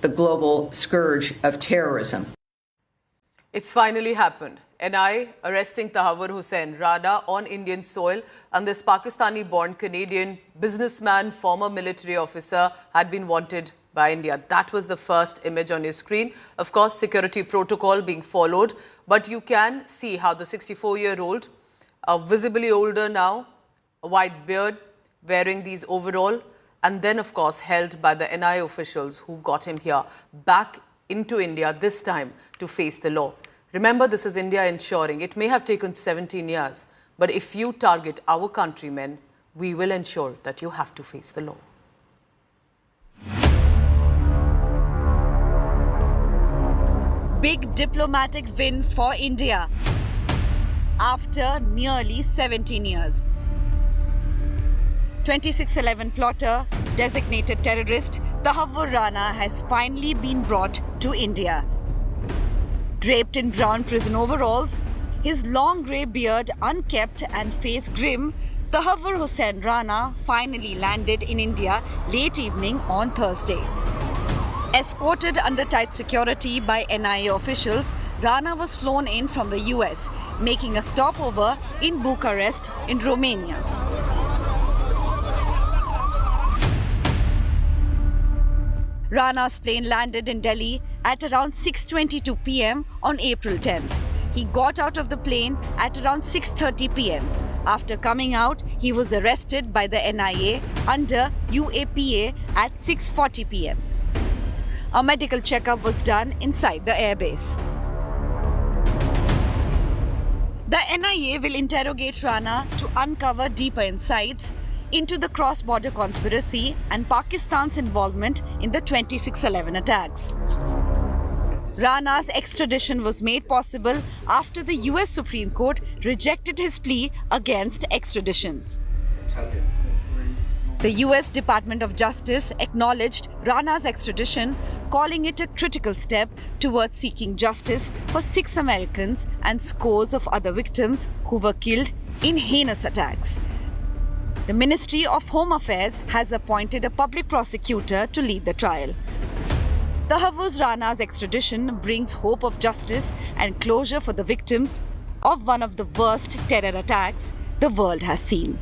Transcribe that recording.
the global scourge of terrorism. It's finally happened. NI arresting Tahawoor Hussain Rana on Indian soil, and this Pakistani-born Canadian businessman, former military officer, had been wanted by India. That was the first image on your screen. Of course, security protocol being followed, but you can see how the 64-year-old, visibly older now, a white beard, wearing these overall, and then, of course, held by the NI officials who got him here, back into India, this time to face the law. Remember, this is India ensuring. It may have taken 17 years, but if you target our countrymen, we will ensure that you have to face the law. Big diplomatic win for India after nearly 17 years. 2611 plotter, designated terrorist, Tahawoor Rana has finally been brought to India. Draped in brown prison overalls, his long grey beard unkempt and face grim, Tahawoor Hussain Rana finally landed in India late evening on Thursday. Escorted under tight security by NIA officials, Rana was flown in from the US, making a stopover in Bucharest in Romania. Rana's plane landed in Delhi at around 6:22 p.m. on April 10th. He got out of the plane at around 6:30 p.m. After coming out, he was arrested by the NIA under UAPA at 6:40 p.m. A medical checkup was done inside the airbase. The NIA will interrogate Rana to uncover deeper insights into the cross-border conspiracy and Pakistan's involvement in the 2611 attacks. Rana's extradition was made possible after the US Supreme Court rejected his plea against extradition. The US Department of Justice acknowledged Rana's extradition, calling it a critical step towards seeking justice for 6 Americans and scores of other victims who were killed in heinous attacks. The Ministry of Home Affairs has appointed a public prosecutor to lead the trial. Tahawoor Rana's extradition brings hope of justice and closure for the victims of one of the worst terror attacks the world has seen.